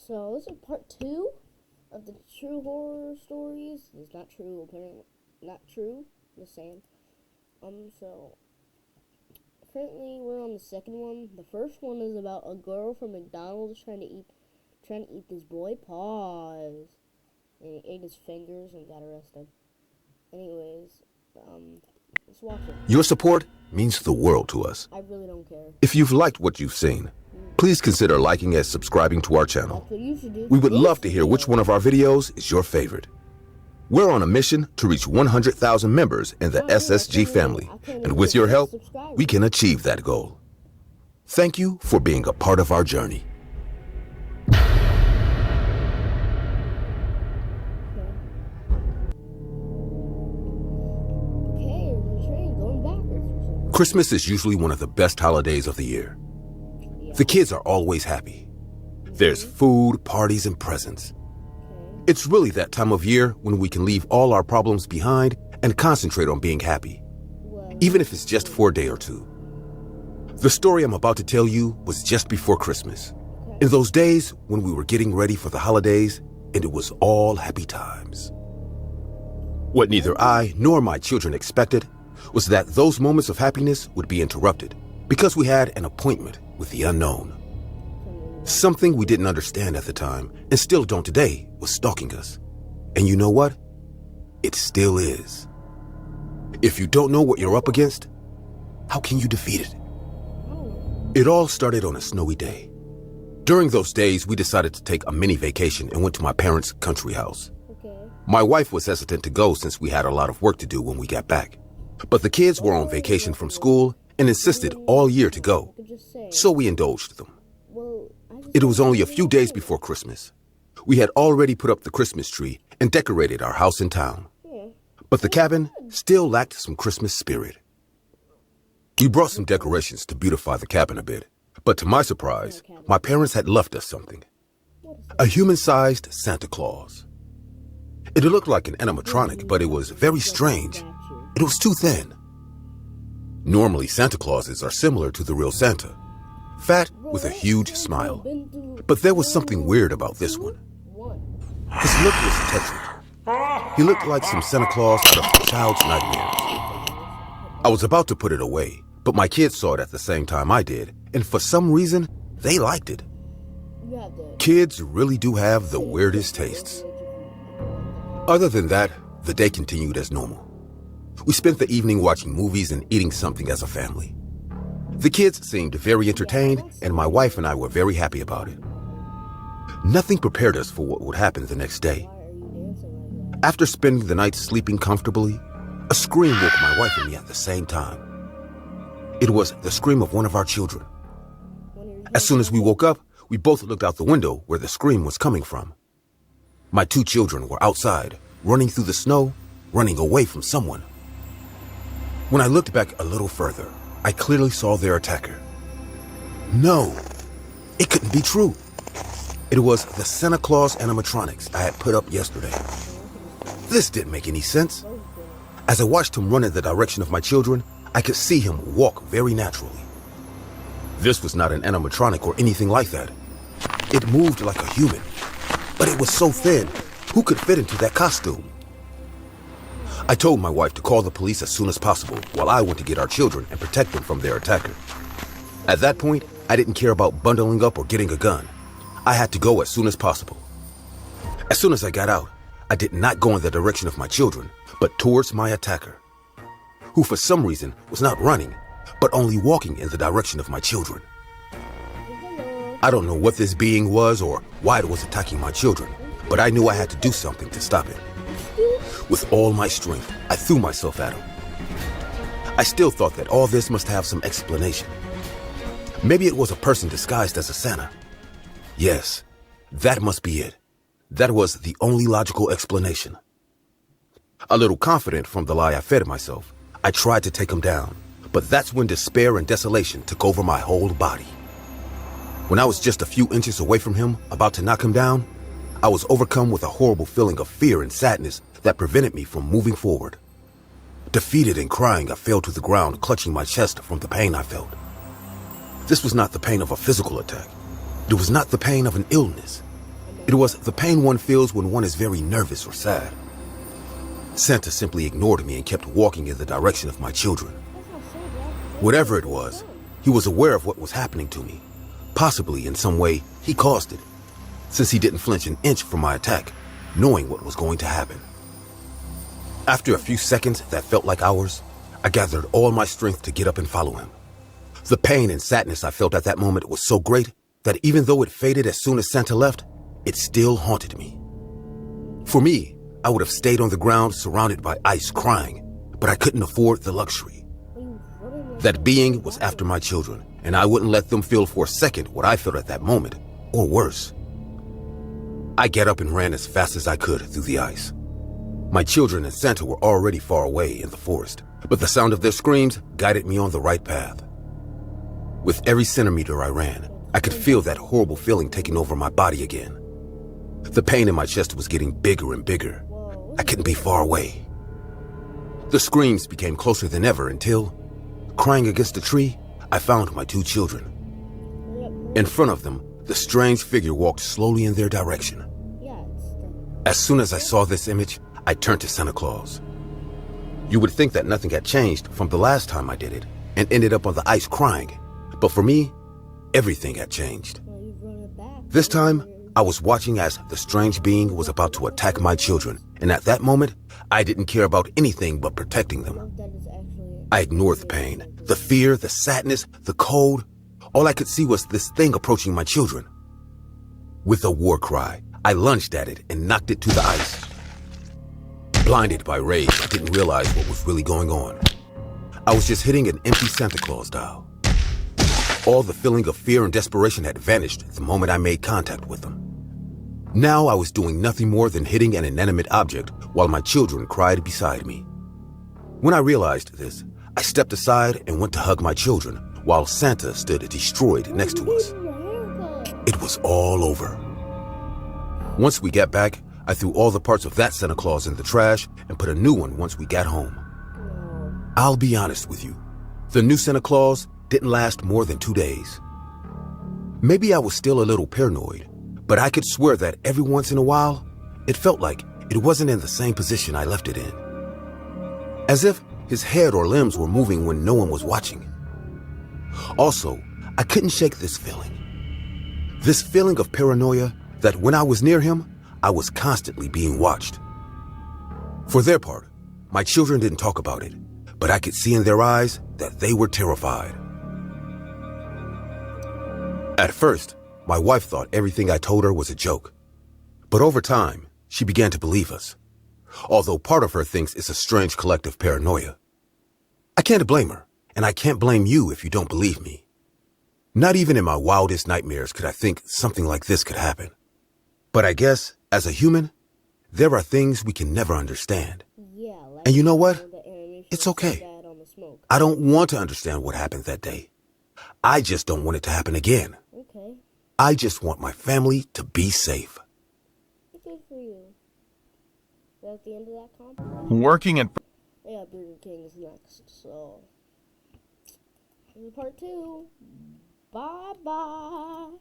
So this is part 2 of the true horror stories. It's not true, apparently. Not true, just saying. So currently we're on the second one. The first one is about a girl from McDonald's trying to eat this boy. Pause. And he ate his fingers and got arrested. Anyways, let's watch it. Your support means the world to us. I really don't care. If you've liked what you've seen, please consider liking and subscribing to our channel. That's what you should do. We would love to hear which one of our videos is your favorite. We're on a mission to reach 100,000 members in the SSG family, and with your help, we can achieve that goal. Thank you for being a part of our journey. Okay, the train going backwards. Christmas is usually one of the best holidays of the year. The kids are always happy. There's food, parties, and presents. It's really that time of year when we can leave all our problems behind and concentrate on being happy, even if it's just for a day or two. The story I'm about to tell you was just before Christmas, in those days when we were getting ready for the holidays, and it was all happy times. What neither I nor my children expected was that those moments of happiness would be interrupted because we had an appointment with the unknown. Something we didn't understand at the time, and still don't today, was stalking us. And you know what? It still is. If you don't know what you're up against, how can you defeat it? It all started on a snowy day. During those days, we decided to take a mini vacation and went to my parents' country house. My wife was hesitant to go since we had a lot of work to do when we got back. But the kids were on vacation from school and insisted all year to go, so we indulged them. It was only a few days before Christmas. We had already put up the Christmas tree and decorated our house in town. But the cabin still lacked some Christmas spirit. We brought some decorations to beautify the cabin a bit, but to my surprise, my parents had left us something. A human-sized Santa Claus. It looked like an animatronic, but it was very strange. It was too thin. Normally, Santa Clauses are similar to the real Santa, fat with a huge smile. But there was something weird about this one. His look was touching. He looked like some Santa Claus out of a child's nightmares. I was about to put it away, but my kids saw it at the same time I did, and for some reason, they liked it. Kids really do have the weirdest tastes. Other than that, the day continued as normal. We spent the evening watching movies and eating something as a family. The kids seemed very entertained, and my wife and I were very happy about it. Nothing prepared us for what would happen the next day. After spending the night sleeping comfortably, a scream woke my wife and me at the same time. It was the scream of one of our children. As soon as we woke up, we both looked out the window where the scream was coming from. My two children were outside, running through the snow, running away from someone. When I looked back a little further, I clearly saw their attacker. No, it couldn't be true. It was the Santa Claus animatronics I had put up yesterday. This didn't make any sense. As I watched him run in the direction of my children, I could see him walk very naturally. This was not an animatronic or anything like that. It moved like a human, but it was so thin. Who could fit into that costume? I told my wife to call the police as soon as possible while I went to get our children and protect them from their attacker. At that point, I didn't care about bundling up or getting a gun. I had to go as soon as possible. As soon as I got out, I did not go in the direction of my children, but towards my attacker, who for some reason was not running, but only walking in the direction of my children. I don't know what this being was or why it was attacking my children, but I knew I had to do something to stop it. With all my strength, I threw myself at him. I still thought that all this must have some explanation. Maybe it was a person disguised as a Santa. Yes, that must be it. That was the only logical explanation. A little confident from the lie I fed myself, I tried to take him down, but that's when despair and desolation took over my whole body. When I was just a few inches away from him, about to knock him down, I was overcome with a horrible feeling of fear and sadness that prevented me from moving forward. Defeated and crying, I fell to the ground, clutching my chest from the pain I felt. This was not the pain of a physical attack. It was not the pain of an illness. It was the pain one feels when one is very nervous or sad. Santa simply ignored me and kept walking in the direction of my children. Whatever it was, he was aware of what was happening to me. Possibly in some way, he caused it, since he didn't flinch an inch from my attack, knowing what was going to happen. After a few seconds that felt like hours, I gathered all my strength to get up and follow him. The pain and sadness I felt at that moment was so great that even though it faded as soon as Santa left, it still haunted me. For me, I would have stayed on the ground surrounded by ice crying, but I couldn't afford the luxury. That being was after my children, and I wouldn't let them feel for a second what I felt at that moment, or worse. I got up and ran as fast as I could through the ice. My children and Santa were already far away in the forest, but the sound of their screams guided me on the right path. With every centimeter I ran, I could feel that horrible feeling taking over my body again. The pain in my chest was getting bigger and bigger. I couldn't be far away. The screams became closer than ever until, crying against a tree, I found my two children. In front of them, the strange figure walked slowly in their direction. As soon as I saw this image, I turned to Santa Claus. You would think that nothing had changed from the last time I did it and ended up on the ice crying, but for me, everything had changed. This time, I was watching as the strange being was about to attack my children, and at that moment, I didn't care about anything but protecting them. I ignored the pain, the fear, the sadness, the cold. All I could see was this thing approaching my children. With a war cry, I lunged at it and knocked it to the ice. Blinded by rage, I didn't realize what was really going on. I was just hitting an empty Santa Claus doll. All the feeling of fear and desperation had vanished the moment I made contact with them. Now I was doing nothing more than hitting an inanimate object while my children cried beside me. When I realized this, I stepped aside and went to hug my children while Santa stood destroyed next to us. It was all over. Once we got back, I threw all the parts of that Santa Claus in the trash and put a new one once we got home. I'll be honest with you, the new Santa Claus didn't last more than 2 days. Maybe I was still a little paranoid, but I could swear that every once in a while, it felt like it wasn't in the same position I left it in. As if his head or limbs were moving when no one was watching. Also, I couldn't shake this feeling. This feeling of paranoia that when I was near him, I was constantly being watched. For their part, my children didn't talk about it, but I could see in their eyes that they were terrified. At first, my wife thought everything I told her was a joke. But over time, she began to believe us. Although part of her thinks it's a strange collective paranoia. I can't blame her, and I can't blame you if you don't believe me. Not even in my wildest nightmares could I think something like this could happen. But I guess, as a human, there are things we can never understand. And you know what? It's okay. I don't want to understand what happened that day. I just don't want it to happen again. Okay. I just want my family to be safe. Good for you. Is that the end of that comment? Working at Yeah, Burger King is next, so this is part 2. Bye-bye.